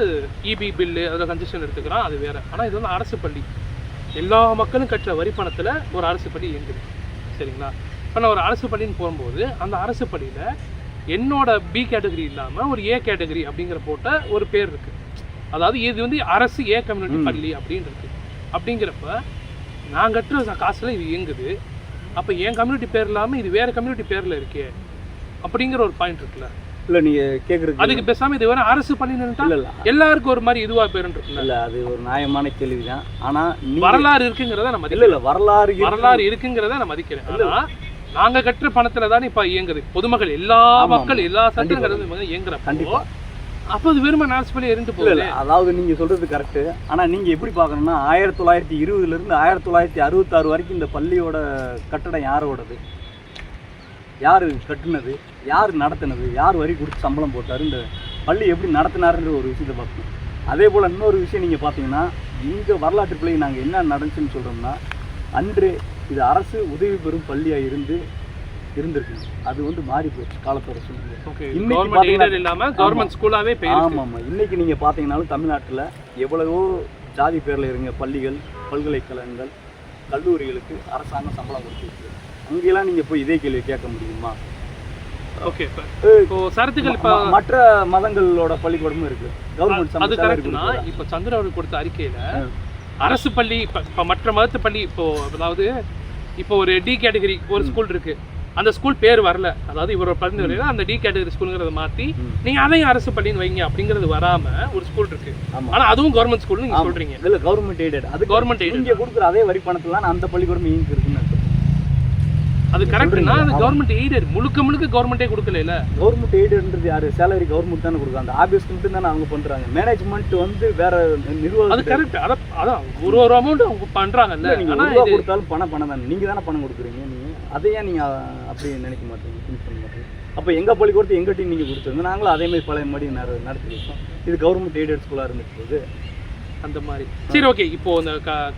இபி பில்லு அதில் கன்செஷன் எடுத்துக்கிறான், அது வேறு. ஆனால் இது வந்து அரசு பள்ளி, எல்லா மக்களும் கட்டுற வரி பணத்தில் ஒரு அரசு பள்ளி இயங்குது, சரிங்களா? இப்போ நான் ஒரு அரசு பள்ளின்னு போகும்போது அந்த அரசு பள்ளியில் என்னோட பி கேட்டகரி இல்லாமல் ஒரு ஏ கேட்டகரி அப்படிங்கிற போட்ட ஒரு பேர் இருக்குது. அதாவது இது வந்து அரசு ஏ கம்யூனிட்டி பள்ளி அப்படின்னு இருக்குது. அப்படிங்கிறப்ப நான் கட்டுற காசில் இது இயங்குது. அப்போ என் கம்யூனிட்டி பேர் இல்லாமல் இது வேறு கம்யூனிட்டி பேரில் இருக்கே அப்படிங்கிற ஒரு பாயிண்ட் இருக்குல்ல. இல்லை, நீங்கள் கேட்குறது அதுக்கு பேசாமல் இது வேறு அரசு பண்ணிட்டு எல்லாருக்கும் ஒரு மாதிரி இதுவாக பேருன்னு இருக்குல்ல. இல்லை, அது ஒரு நியாயமான கேள்வி தான். ஆனால் வரலாறு இருக்குங்கிறத நம்ம இல்லை வரலாறு இருக்குங்கிறத நான் மதிக்கிறேன். ஆனால் நாங்கள் கட்டுற பணத்தில் தானே இப்போ இயங்குது. பொதுமக்கள் எல்லா மக்கள் எல்லா சட்டங்களும் இயங்குறப்போ அப்போ அது வெறும அரசு பள்ளி இருந்து இல்லை போகுது. இல்லை, அதாவது நீங்கள் சொல்கிறது கரெக்டு. ஆனால் நீங்கள் எப்படி பார்க்கணும்னா 1920லேருந்து 1966 வரைக்கும் இந்த பள்ளியோட கட்டடம் யாரோடது, யார் கட்டுனது, யார் நடத்தினது, யார் வரி கொடுத்து சம்பளம் போட்டார், இந்த பள்ளி எப்படி நடத்தினாருன்ற ஒரு விஷயத்தை பார்க்கணும். அதே போல் இன்னொரு விஷயம் நீங்கள் பார்த்தீங்கன்னா இங்கே வரலாற்று பிள்ளை நாங்கள் என்ன நடந்துச்சுன்னு சொல்கிறோம்னா, அன்று இது அரசு உதவி பெறும் பள்ளியாக இருந்திருக்கு. அது வந்து மாறி போச்சு காலத்தோட சூழ்நிலை. ஆமாம் ஆமாம். இன்னைக்கு நீங்கள் பார்த்தீங்கன்னாலும் தமிழ்நாட்டில் எவ்வளவோ ஜாதி பேரில் இருங்க பள்ளிகள், பல்கலைக்கழகங்கள், கல்லூரிகளுக்கு அரசாங்கம் சம்பளம் கொடுத்துருக்கு. அங்கெல்லாம் நீங்கள் போய் இதே கேள்வி கேட்க முடியுமா? ஓகே, இப்போ சரத்துகள் இப்போ மற்ற மதங்களோட பள்ளிக்கூடமும் இருக்கு. கவர்மெண்ட் அது கரெக்ட்னா இப்போ சந்திர அவர்கள் கொடுத்த அறிக்கையில் அரசு பள்ளி இப்போ மற்ற மதத்து பள்ளி இப்போ அதாவது இப்போ ஒரு டி கேட்டகரி ஒரு ஸ்கூல் இருக்கு, அந்த ஸ்கூல் பேர் வரல, அதாவது இவரோட பரிந்துரையில அந்த டி கேட்டகரி ஸ்கூலுங்கிறத மாற்றி நீங்கள் அதையும் அரசு பள்ளின்னு வைங்க அப்படிங்கிறது வராமல் ஒரு ஸ்கூல் இருக்கு. ஆனால் அதுவும் கவர்மெண்ட் ஸ்கூல்னு நீங்கள் சொல்கிறீங்க. இல்லை, கவர்மெண்ட் எய்டட். அது கவர்மெண்ட் எய்டட். இங்கே கொடுக்குற அதே வரி பணத்தில் அந்த பள்ளிக்கூடம் இங்கே இருக்குன்னு அது கரெக்ட்னா அது கவர்மெண்ட் எய்டட், முழுக்க கவர்மெண்டே கொடுக்கல. இல்ல கவர்மெண்ட் எய்டட்ன்றது யாரு? சேலரி கவர்மெண்ட் தானே கொடுக்குறாங்க. அந்த ஆபீஸ்க்கு மட்டும் தானே அவங்க பண்றாங்க. மேனேஜ்மெண்ட் வந்து வேற நிர்வாகம். அது கரெக்ட். அதான் ஒரு அமௌண்ட் அவங்க பண்றாங்கல்ல. நீங்க ரூபா கொடுத்தாலும் பணம் தானே, நீங்க தானே பணம் கொடுக்குறீங்க. நீங்க அதையே நீங்க அப்படி நினைக்க மாட்டீங்க, திங்க் பண்ண மாட்டீங்க. அப்போ எங்க பள்ளிக்கூடத்தை எங்க டீம் நீங்க கொடுத்துருங்க, நாங்களும் அதே மாதிரி பழைய மாதிரி நடத்தி வைப்போம். இது கவர்மெண்ட் எய்டட் ஸ்கூலா இருந்துச்சு அந்த மாதிரி. சரி, ஓகே. இப்போ இந்த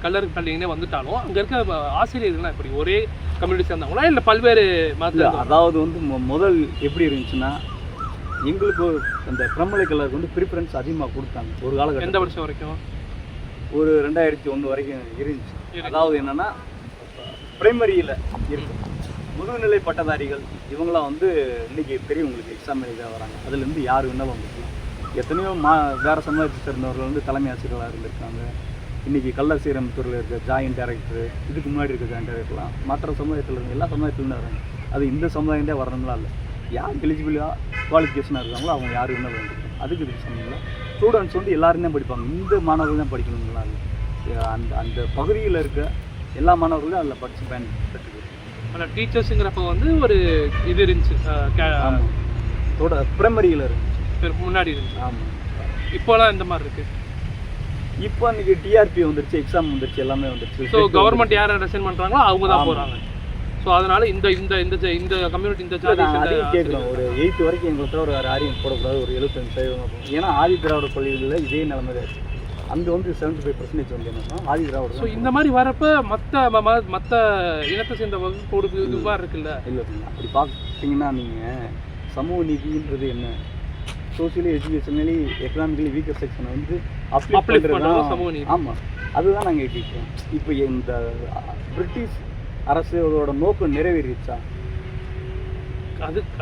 கல்லர் பள்ளிங்கன்னே வந்துட்டாலும் அங்க இருக்க ஆசிரியர்கள்லாம் எப்படி ஒரே கம்யூனிட்டி சேர்ந்தாங்களா இல்லை பல்வேறு மாதம்? அதாவது வந்து முதல் எப்படி இருந்துச்சுன்னா, எங்களுக்கு அந்த பிரம்மலை கலருக்கு வந்து ப்ரிஃபரன்ஸ் அதிகமாக கொடுத்தாங்க ஒரு காலகட்டம். எந்த வருஷம் வரைக்கும்? ஒரு 2001 வரைக்கும் இருந்துச்சு. அதாவது என்னன்னா பிரைமரியில் இருக்கு முதுகுநிலை பட்டதாரிகள் இவங்களாம் வந்து இன்னைக்கு பெரியவங்களுக்கு எக்ஸாம் எழுத வராங்க. அதுலேருந்து யார் வேணாலும் வந்துருக்கலாம். எத்தனையோ வேறு சமுதாயத்தை சேர்ந்தவர்கள் வந்து தலைமை ஆசிரியர்களாக இருந்திருக்காங்க. இன்றைக்கி கல்லர் சீரமைத்துறையில் இருக்க ஜாயின்ட் டைரக்டர், இதுக்கு முன்னாடி இருக்க ஜாயின்ட் டைரக்டர்லாம் மற்ற சமுதாயத்தில் இருந்து எல்லா சமுதாயத்துலேருந்து வராங்க. அது இந்த சமுதாயம் தான் வரணும்லாம் இல்லை. யார் எலிஜிபிளாக குவாலிஃபிகேஷனாக இருக்காங்களோ அவங்க யார் வேணாலும் வந்துருக்காங்க. அதுக்கு இதுக்கு சமயங்கள ஸ்டூடெண்ட்ஸ் வந்து எல்லாரும் தான் படிப்பாங்க. இந்த மாணவர்கள் தான் படிக்கணுங்களா இல்லை, அந்த பகுதியில் இருக்க எல்லா மாணவர்களும் அதில் படித்து பயன்படுத்திருக்கு. ஆனால் டீச்சர்ஸுங்கிறப்ப வந்து ஒரு இது இருந்துச்சு, பிரைமரியில் இருந்துச்சு, முன்னாடி இருந்துச்சு. ஆமாம். இப்போலாம் இந்த மாதிரி இருக்குது. இப்போ அன்றைக்கி டிஆர்பி வந்துருச்சு, எக்ஸாம் வந்துருச்சு, எல்லாமே வந்துருச்சு. ஸோ கவர்மெண்ட் யாரை ரெசைன் பண்ணுறாங்களோ அவங்க தான் போகிறாங்க. ஸோ அதனால் இந்த இந்த இந்த இந்த கம்யூனிட்டி இந்த ஜாதி கேட்குறோம். ஒரு 8th வரைக்கும் எங்களுக்கு ஒரு யாரையும் போடக்கூடாது, ஒரு 75%. ஏன்னா ஆதி திராவிட பள்ளிகளில் இதே நிலைமை தான் இருக்குது. அங்கே வந்து 75% வந்து என்னன்னா ஆதி திராவிட. ஸோ இந்த மாதிரி வரப்போ மற்ற இனத்தை சேர்ந்த வகுப்பு இதுவாக இருக்குல்ல. இல்லை, அப்படி பார்த்தீங்கன்னா நீங்கள் சமூக நீதின்றது என்ன, சோசியலி எஜுகேஷனலி எக்கனாமிக்கலி வீக்கர் செக்ஷனை வந்து அப்ளிக் பண்ணுறது சமூக நீதி. ஆமாம், அதுதான் நாங்கள் கேட்குறோம். இப்போ இந்த பிரிட்டிஷ் அரசோட நோக்கம் நிறைவேறிச்சா?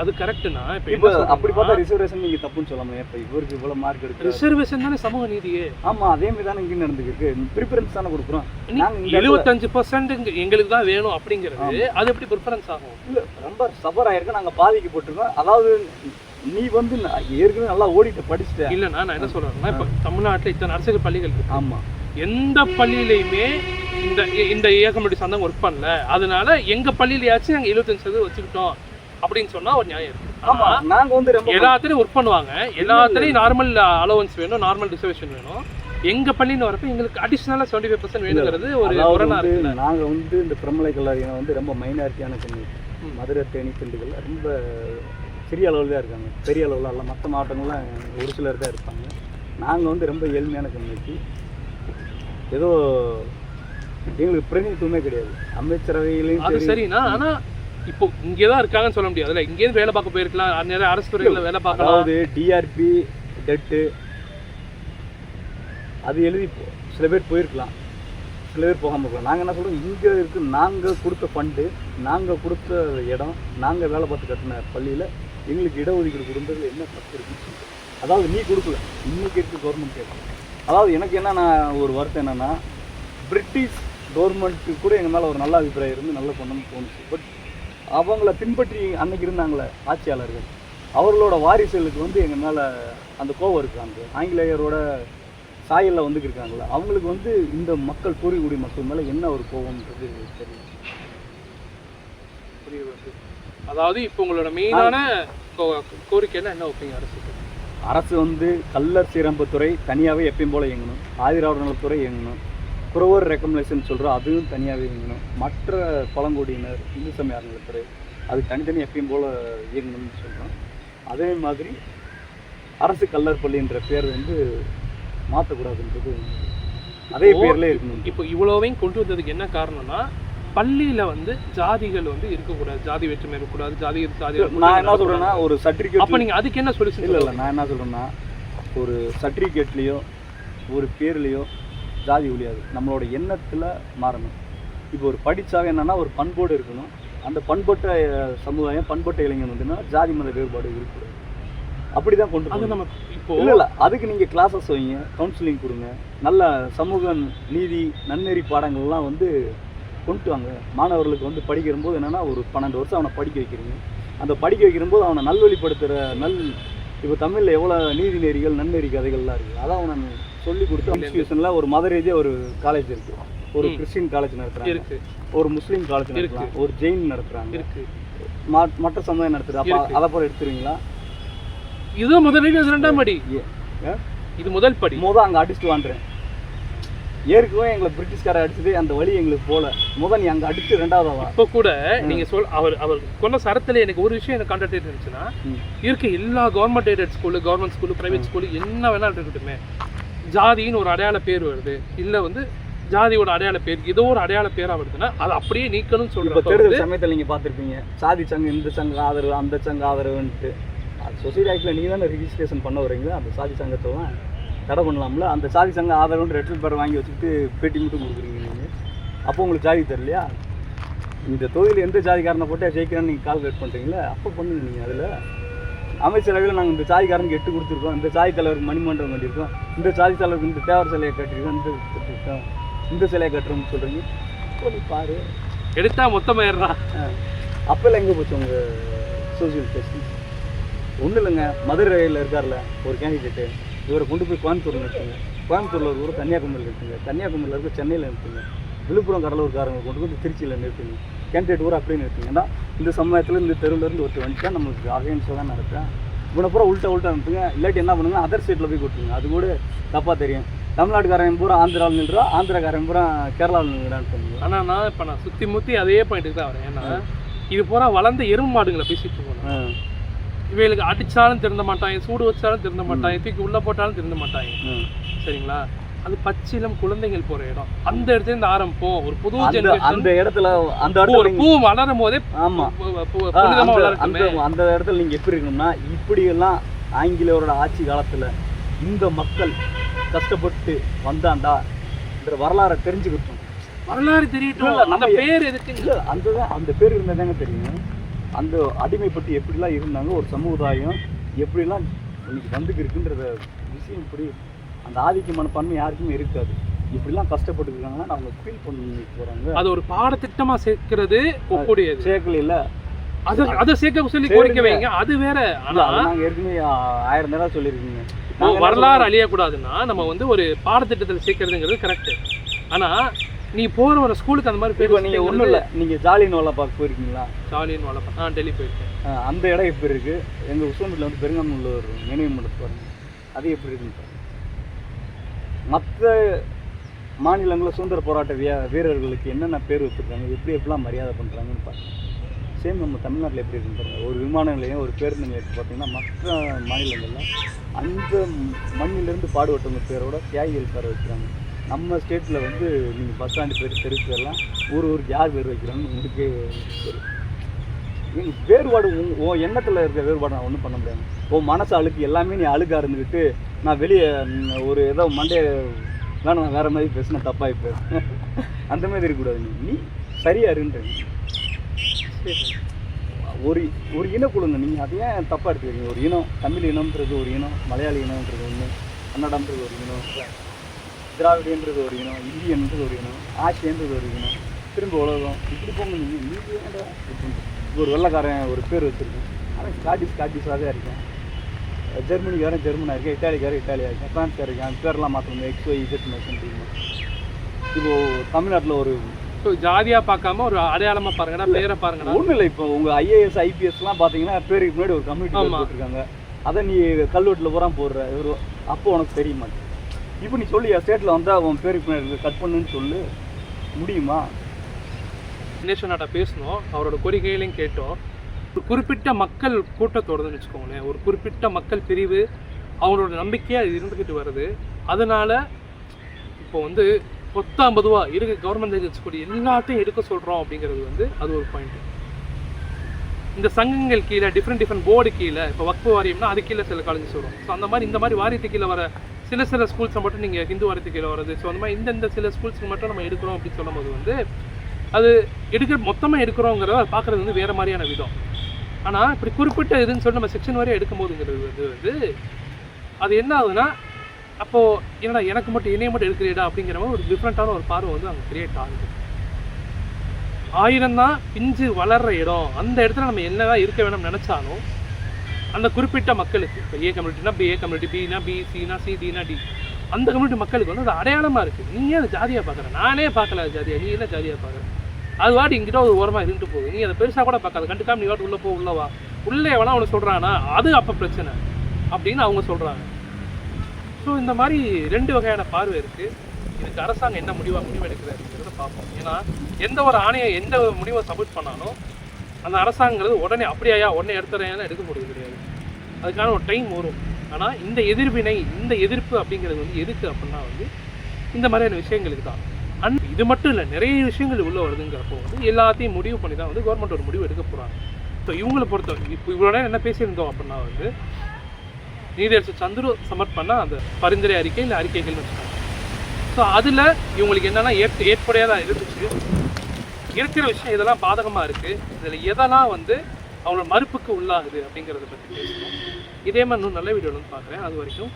அது கரெக்ட்னா இப்போ அப்படி பார்த்தா ரிசர்வேஷன் நீங்கள் தப்புன்னு சொல்லாமல், இப்போ இவருக்கு இவ்வளோ மார்க் எடுத்து ரிசர்வேஷன் தானே சமூக நீதியே. ஆமாம், அதே மாதிரி தானே இங்கே நடந்துருக்கு. ப்ரிஃபரன்ஸ் தானே கொடுக்குறோம். 75% எங்களுக்கு தான் வேணும் அப்படிங்கிறது அது எப்படி ப்ரிஃபரன்ஸ் ஆகும்? இல்லை, ரொம்ப சஃபர் ஆகிருக்கு, நாங்கள் பாதிக்கப்பட்டிருக்கோம். அதாவது நீ வந்து ஏற்கனவே நல்லா ஓடிட்டு படிச்சுட்டேன். இல்லைண்ணா, நான் என்ன சொல்கிறேன்னா, இப்போ தமிழ்நாட்டில் இத்தனை அரசியல் பள்ளிகள் இருக்கு. ஆமாம், எந்த பள்ளியிலையுமே இந்த ஏகமடி சந்தம் ஒர்க் பண்ணல, அதனால எங்கள் பள்ளியிலையாச்சும் நாங்கள் 75% வச்சுக்கிட்டோம் அப்படின்னு சொன்னால் ஒரு நியாயம் இருக்குது. ஆமாம், நாங்கள் வந்து எல்லாத்துலேயும் ஒர்க் பண்ணுவாங்க, எல்லாத்துலேயும் நார்மல் அலோவன்ஸ் வேணும், நார்மல் ரிசர்வேஷன் வேணும். எங்கள் பள்ளின்னு வரப்போ எங்களுக்கு அடிஷ்னலாக 75% வேணுங்கிறது ஒரு முரணாக இருக்குது. நாங்கள் வந்து இந்த பிரம்மலை கல்லூரியை வந்து ரொம்ப மைனாரிட்டியான கம்யூனிட்டி. மதுரை, தேனி, திண்டுக்கல் ரொம்ப சிறிய அளவில் தான் இருக்காங்க, பெரிய அளவில் இல்லை. மற்ற மாவட்டங்கள்லாம் ஒரு சிலர் தான் இருப்பாங்க. நாங்கள் வந்து ரொம்ப ஏழ்மையான கம்யூனிட்டி. ஏதோ எங்களுக்கு பிரதிநிதித்துவமே கிடையாது அமைச்சரவையிலையும். அது சரிண்ணா, ஆனால் இப்போ இங்கே தான் இருக்காங்கன்னு சொல்ல முடியாதுல்ல. இங்கேருந்து வேலை பார்க்க போயிருக்கலாம், நிறைய அரசு துறைகளில் வேலை பார்க்கலாம். அதாவது டிஆர்பி டெட்டு அது எழுதி சில பேர் போயிருக்கலாம், சில பேர் போகாமல் இருக்கலாம். நாங்கள் என்ன சொல்கிறோம், இங்கே இருக்குது, நாங்கள் கொடுத்த ஃபண்டு, நாங்கள் கொடுத்த இடம், நாங்கள் வேலை பார்த்து கட்டின பள்ளியில் எங்களுக்கு இடஒதுக்கீடு கொடுத்தது என்ன தப்பு இருக்குன்னு. அதாவது நீ கொடுக்கல, இன்னைக்கு இருக்குது கவர்மெண்ட் கேட்கல. அதாவது எனக்கு என்னென்னா ஒரு வருத்தம் என்னென்னா, பிரிட்டிஷ் கவர்மெண்ட்டு கூட எங்கள் மேலே ஒரு நல்ல அபிப்பிராயம் இருந்து நல்லா பண்ணணும்னு தோணுச்சு. பட் அவங்கள பின்பற்றி அன்னைக்கு இருந்தாங்களே ஆட்சியாளர்கள், அவர்களோட வாரிசுகளுக்கு வந்து எங்கள் மேலே அந்த கோவம் இருக்காங்க. ஆங்கிலேயரோட சாயலில் வந்துருக்காங்களே, அவங்களுக்கு வந்து இந்த மக்கள் பூர்வீகுடி மக்கள் மேலே என்ன ஒரு கோவம்ன்றது தெரியும். புரியுது. அதாவது இப்போ உங்களோட மெயினான கோரிக்கைன்னா என்ன வைப்பீங்க அரசுக்கு? அரசு வந்து கள்ளர் சீரமைப்புத்துறை தனியாகவே எப்பயும் போல் இயங்கணும், ஆதிராவிட நலத்துறை இயங்கணும், குறவர் ரெக்கமெண்டேஷன் சொல்கிறோம் அதுவும் தனியாகவே இயங்கணும், மற்ற பழங்குடியினர் இந்து சமய அறநிலையத்துறை அது தனித்தனி எப்பயும் போல் இயங்கணும்னு சொல்கிறோம். அதே மாதிரி அரசு கல்லர் பள்ளின்ற பேர் வந்து மாற்றக்கூடாதுன்றது அதே பேர்ல இருக்கணும். இப்போ இவ்வளோவையும் கொண்டு வந்ததுக்கு என்ன காரணம்னா, பள்ளியில வந்து ஜாதிகள் வந்து இருக்கக்கூடாது, ஜாதி வேற்றுமை இருக்கக்கூடாது, ஜாதி நான் என்ன சொல்றேன்னா ஒரு சர்டிஃபிகேட். அப்போ நீங்க அதுக்கு என்ன சொல்யூஷன்? இல்லை நான் என்ன சொல்றேன்னா ஒரு சர்டிஃபிகேட்லேயோ ஒரு பேர்லேயோ ஜாதி ஒழியாது, நம்மளோட எண்ணத்தில் மாறணும். இப்போ ஒரு படித்தாக என்னன்னா ஒரு பண்போடு இருக்கணும், அந்த பண்பட்ட சமுதாயம் பண்பட்ட இளைஞன் வந்துன்னா ஜாதி மத வேறுபாடு இருக்கக்கூடாது. அப்படி தான் கொண்டு அது நம்ம இப்போ இல்லை அதுக்கு நீங்கள் கிளாஸஸ் வைங்க, கவுன்சிலிங் கொடுங்க, நல்ல சமூக நீதி நன்னெறி பாடங்கள்லாம் வந்து கொண்டு வாங்க. மாணவர்களுக்கு வந்து படிக்கிறபோது என்னென்னா ஒரு 12 வருஷம் அவனை படிக்க வைக்கிறீங்க, அந்த படிக்க வைக்கிறபோது அவனை நல்வழிப்படுத்துகிற இப்போ தமிழில் எவ்வளோ நீதி நெறிகள் நன்னெறி கதைகள்லாம் இருக்குது, அதை அவனை சொல்லி கொடுத்து இன்ஸ்டியூஷனில் ஒரு மத ரீதியாக ஒரு காலேஜ் இருக்குது, ஒரு கிறிஸ்டின் காலேஜ் நடத்துகிறாங்க, ஒரு முஸ்லீம் காலேஜ் நடத்துகிறாங்க, ஒரு ஜெயின் நடத்துகிறாங்க, மற்ற சமுதாயம் நடத்துகிறது. அப்போ அதை போல எடுத்துருவீங்களா? இது முதல் படி, இது ரெண்டாம் படி, இது முதல் படி. அங்கே அடிச்சுட்டு வாண்டுறேன், ஏற்கனவே எங்களை பிரிட்டிஷ்கார அடிச்சது அந்த வழி எங்களுக்கு போல, நீ அங்கே அடிச்சு ரெண்டாவதா. இப்போ கூட நீங்க அவர் கொண்ட சரத்துல எனக்கு ஒரு விஷயம் எனக்கு கான்டாக்ட் இருந்துச்சுன்னா, இருக்க எல்லா government aided school, government school, private school என்ன வேணாலும் இருக்கட்டுமே, ஜாதின்னு ஒரு அடையாள பேர் வருது, இல்லை வந்து ஜாதியோட அடையாள பேர் ஏதோ ஒரு அடையாள பேரா வருதுன்னா அதை அப்படியே நீக்கணும்னு சொல்றோம். தேர்தல் சமயத்தில் நீங்க பார்த்துருப்பீங்க, சாதி சங்கம் இந்த சங்கம் ஆதரவு அந்த சங்கம் ஆதரவுன்ட்டு. சொசைட்டி ஆக்டில் நீங்கள் தானே ரிஜிஸ்ட்ரேஷன் பண்ண வரீங்களா, அந்த சாதி சங்கத்தெல்லாம் தடை பண்ணலாம்ல. அந்த சாதி சங்கம் ஆதரவுன்னு ரெட்டல் பேர் வாங்கி வச்சுக்கிட்டு பேட்டி மட்டும் கொடுக்குறீங்க நீங்கள், அப்போ உங்களுக்கு ஜாதி தரலையா? இந்த தொகுதியில் எந்த ஜாதிக்காரனை போட்டு ஜெயிக்கிறான்னு நீங்கள் கால்குலேட் பண்ணுறீங்களா? அப்போ பண்ணுங்க நீங்கள். அதில் அமைச்சரவையில் நாங்கள் இந்த ஜாதிக்காரனுக்கு 8 கொடுத்துருக்கோம், இந்த ஜாதி தலைவருக்கு மணிமண்டபம் கட்டியிருக்கோம், இந்த ஜாதி தலைவருக்கு இந்த தேவர் சிலையை கட்டியிருக்கோம், இந்த கட்டியிருக்கோம், இந்த சிலையை கட்டுறோம்னு சொல்கிறீங்க. அப்போ நீ பாரு எடுத்தா மொத்தமாயிடுறா. அப்போல்லாம் எங்கே போச்சு உங்கள் சோசியல் ஜஸ்டிஸ்? ஒன்றும் இல்லைங்க, மதுரையில் இருக்கார்ல ஒரு கேண்டிடேட்டு, இவரை கொண்டு போய் கோயம்புத்தூரில் நிறுத்துங்க, கோயம்புத்தூரில் இருக்கிற கன்னியாகுமரியில் நிறுத்துங்க, கன்னியாகுமரியில் இருக்க சென்னையில் நிறுத்துங்க, விழுப்புரம் கடலூர்காரங்க கொண்டு போய் திருச்சியில் நிறுத்துங்க, கேண்டிடேட் ஊர் அப்படியே நிறுத்துங்க. ஏன்னா இந்த சமயத்தில் இந்த தெருவிலேருந்து ஒருத்தர் வந்துட்டா நம்மளுக்கு அகைன்ஸாக தான் நடத்துகிறேன், இவனை பூரா உள்ட்டா நிறுத்துங்க. இல்லாட்டி என்ன பண்ணுங்க, அதர் ஸ்டேட்டில் போய் கொடுத்துங்க. அது கூட தப்பாக தெரியும், தமிழ்நாட்டுக்காரன் பூரா ஆந்திராவில் நின்றா, ஆந்திராக்காரன் பூரா கேரளாவில் நின்றான்னு சொல்லுங்க. ஆனால் நான் சுற்றி முற்றி அதே பாயிண்ட்டுக்கு தான் வரேன். ஏன்னா இது பூரா வளர்ந்த எறும்பு மாடுங்களை பேசிட்டு போனோம், இவைகளுக்கு அடித்தாலும் திருந்த மாட்டாங்க, சூடு வச்சாலும் திருந்த மாட்டாங்க, தூக்கி உள்ளே போட்டாலும் திருந்த மாட்டாங்க. சரிங்களா? அது பச்சிலம் குழந்தைகள் போகிற இடம், அந்த இடத்துல இருந்து ஆரம்பிப்போம். ஒரு புது ஜெனரேஷன் அந்த இடத்துல, அந்த இடத்துல பூ வளரும் போதே அந்த இடத்துல நீங்கள் எப்படி இருக்கணும்னா, இப்படியெல்லாம் ஆங்கிலேயரோட ஆட்சி காலத்தில் இந்த மக்கள் கஷ்டப்பட்டு வந்தாண்டா இந்த வரலாறை தெரிஞ்சுக்கிட்டோம். வரலாறு தெரியட்டும், அந்த பேர் எதுக்கு? அந்த பேர் இருந்தால் தாங்க தெரியும். அந்த அடிமைப்பட்டு எப்படிலாம் இருந்தாங்க, ஒரு சமுதாயம் எப்படிலாம் இன்னைக்கு வந்துக்கு இருக்குன்றத விஷயம் இப்படி அந்த ஆதிக்க மனப்பான்மை யாருக்குமே இருக்காது. இப்படிலாம் கஷ்டப்பட்டுருக்காங்கன்னா அவங்க ஃபீல் பண்ணி போகிறாங்க. அது ஒரு பாடத்திட்டமாக சேர்க்கிறது ஒக்கூடியது சேர்க்கல, அதை சேர்க்க சொல்லி கோரிக்கை வைங்க, அது வேற. ஆனால் நாங்கள் ஏற்கனவே 1000 தடவை சொல்லியிருக்கீங்க, வரலாறு அழியக்கூடாதுன்னா நம்ம வந்து ஒரு பாடத்திட்டத்தில் சேர்க்கறதுங்கிறது கரெக்டு. ஆனால் நீ போகிற ஒரு ஸ்கூலுக்கு அந்த மாதிரி பேர் நீங்கள் ஒன்றும் இல்லை. நீங்கள் ஜாலியன் வாலா பாக் போயிருக்கீங்களா? ஜாலியன் வாலா பாக் டெல்லி போயிருக்கேன். அந்த இடம் எப்படி இருக்குது? எங்கள் உஸ்மான்ல வந்து பெருங்காமூரில் ஒரு நினைவு மண்டபம் பாருங்க, அது எப்படி இருக்குன்னு பாருங்க. மற்ற மாநிலங்களில் சுதந்திர போராட்ட வீரர்களுக்கு என்னென்ன பேர் வச்சுருக்காங்க, எப்படிலாம் மரியாதை பண்ணுறாங்கன்னு பாருங்கள். சேம் நம்ம தமிழ்நாட்டில் எப்படி இருக்குன்னு பாருங்கள். ஒரு விமான நிலையம், ஒரு பேருந்து நிலையத்தை பார்த்தீங்கன்னா மற்ற மாநிலங்களில் அந்த மண்ணிலிருந்து பாடுபட்டவங்க பேரோட தியாகிகள் பேரை வைக்கிறாங்க. நம்ம ஸ்டேட்டில் வந்து நீங்கள் பஸ் ஸ்டாண்டு பேர் தெருக்கெல்லாம் ஊருக்கு யார் பேர் வைக்கிறாங்கன்னு உங்களுக்கு எங்கள் வேறுபாடு உன் எண்ணத்தில் இருக்கிற வேறுபாடு நான் ஒன்றும் பண்ண முடியாது. உன் மனசு அழுக்கு எல்லாமே நீ அழுக்காக இருந்துக்கிட்டு நான் வெளியே ஒரு ஏதோ மண்டே வேணும் வேறு மாதிரி பேசுனா தப்பாகி பேசு அந்த மாதிரி இருக்கக்கூடாது. நீ சரியாக இருன்ற ஒரு இனக்குழுங்க, நீங்கள் அதை ஏன் தப்பாக எடுத்துக்கிறீங்க? ஒரு இனம், தமிழ் இனம்ன்றது ஒரு இனம், மலையாளி இனம்ன்றது ஒன்று, கன்னடம்ன்றது ஒரு இனம், திராவிடன்றது ஒரு இனம், இந்தியன்றது ஒரு இனம், ஆசியன்றது ஒரு இனம், திரும்ப உலகம் இப்படி போங்க. நீங்கள் ஒரு வெள்ளைக்காரன் ஒரு பேர் வச்சுருக்கேன், ஆனால் ஸ்காட்டிஷாகவே இருக்கேன், ஜெர்மனிக்காரன் ஜெர்மனாக இருக்கேன், இட்டாலிக்காரன் இட்டாலியாக இருக்கேன், ஃப்ரான்ஸ்காரன் இருக்கேன், பேரெல்லாம் மாற்றணும் XYZ மேட்ச். இப்போது தமிழ்நாட்டில் ஒரு ஜாதியாக பார்க்காம ஒரு அடையாளமாக பாருங்கடா, பேரை பாருங்கடா. ஒன்றும் இல்லை, இப்போ உங்கள் IAS IPSலாம் பார்த்தீங்கன்னா பேருக்கு முன்னாடி ஒரு கம்யூனிட்டி போட்டிருக்காங்க, அதை நீ கல்வெட்டில் பூரா போடுற ஒரு அப்போ உனக்கு தெரிய மாட்டேன். இப்போ நீ சொல்லி ஸ்டேட்டில் வந்தால் அவன் பேர் கட் பண்ணுன்னு சொல்லு முடியுமா? தினேஷனாட்ட பேசணும், அவரோட கோரிக்கைகளையும் கேட்டோம். ஒரு குறிப்பிட்ட மக்கள் கூட்டத்தோடதுன்னு வச்சுக்கோங்களேன், ஒரு குறிப்பிட்ட மக்கள் பிரிவு அவங்களோட நம்பிக்கையாக அது இருந்துக்கிட்டு வருது. அதனால் இப்போ வந்து 10-50 ரூபா இருக்க கவர்மெண்ட் ஏஜென்சிக்கூடிய எல்லாத்தையும் எடுக்க சொல்கிறோம் அப்படிங்கிறது வந்து அது ஒரு பாயிண்ட்டு. இந்த சங்கங்கள் கீழே டிஃப்ரெண்ட் போர்டு கீழே இப்போ வக்ஃபு வாரியம்னா அது கீழே சில காலேஜஸ் வரும். ஸோ அந்த மாதிரி இந்த மாதிரி வாரியத்து கீழே வர சில ஸ்கூல்ஸை மட்டும் நீங்கள் ஹிந்து வாரியத்து கீழே வருது. ஸோ அந்த மாதிரி இந்த சில ஸ்கூல்ஸுக்கு மட்டும் நம்ம எடுக்கிறோம் அப்படின்னு சொல்லும்போது வந்து அது மொத்தமாக எடுக்கிறோங்கிறத பார்க்குறது வந்து வேறு மாதிரியான விதம். ஆனால் இப்படி குறிப்பிட்ட இதுன்னு சொல்லி நம்ம செக்ஷன் வரையும் எடுக்கும்போதுங்கிறது வந்து அது என்ன ஆகுதுன்னா அப்போது என்னடா எனக்கு மட்டும் என்னையை மட்டும் எடுக்கிறீடா அப்படிங்கிற மாதிரி ஒரு டிஃப்ரெண்ட்டான ஒரு பார்வை வந்து அங்கே கிரியேட் ஆகுது. 1000 தான் பிஞ்சு வளர்கிற இடம், அந்த இடத்துல நம்ம என்னதான் இருக்க வேணும்னு நினச்சாலும் அந்த குறிப்பிட்ட மக்களுக்கு இப்போ ஏ கம்யூனிட்டினா ஏ கம்யூனிட்டி, பினா பி, சினா சி, டினா டி, அந்த கம்யூனிட்டி மக்களுக்கு வந்து அது அடையாளமாக இருக்குது. நீயே அதை ஜாதியாக பார்க்குற, நானே பார்க்கல அது ஜாதியாக, நீ எல்லாம் ஜாதியாக பார்க்குற, அது வாட்டி இங்கிட்ட ஒரு ஓரமாக இருந்துட்டு போகுது. நீ அதை பெருசாக கூட பார்க்காது, கண்டுக்காம நீ வாட்டு உள்ளே உள்ளவா உள்ளே வேணா அவனை சொல்கிறானா அது அப்போ பிரச்சனை அப்படின்னு அவங்க சொல்கிறாங்க. ஸோ இந்த மாதிரி 2 வகையான பார்வை இருக்குது. இதுக்கு அரசாங்கம் என்ன முடிவு எடுக்குது அப்படிங்கிறத பார்ப்போம். ஏன்னா எந்த ஒரு ஆணையை எந்த முடிவை சப்போர்ட் பண்ணாலும் அந்த அரசாங்கிறது உடனே அப்படியா உடனே எடுத்துறையாலும் எடுக்க முடியாது கிடையாது. அதுக்கான ஒரு டைம் வரும். ஆனால் இந்த எதிர்ப்பு அப்படிங்கிறது வந்து எதுக்கு அப்படின்னா வந்து இந்த மாதிரியான விஷயங்களுக்கு தான். இது மட்டும் இல்லை, நிறைய விஷயங்கள் உள்ளே வருதுங்கிறப்போ வந்து எல்லாத்தையும் முடிவு பண்ணி தான் வந்து கவர்மெண்ட் ஒரு முடிவு எடுக்க போகிறாங்க. ஸோ இவங்களை பொறுத்தவரை இப்போ இவ்வளோ நேரம் என்ன பேசியிருந்தோம் அப்படின்னா வந்து நீதியரசர் சந்துரு சமர்ட் பண்ண அந்த பரிந்துரை அறிக்கை இல்லை அறிக்கைகள்னு வச்சுக்கோங்க. ஸோ அதில் இவங்களுக்கு என்னென்னா ஏற்புடையதாக இருந்துச்சு, இருக்கிற விஷயம் இதெல்லாம் பாதகமாக இருக்குது, இதில் எதெல்லாம் வந்து அவங்களோட மறுப்புக்கு உள்ளாகுது அப்படிங்கிறத பற்றி பேசணும். இதே மாதிரி இன்னும் நல்ல வீடியோவில் வந்து பார்க்குறேன். அது வரைக்கும்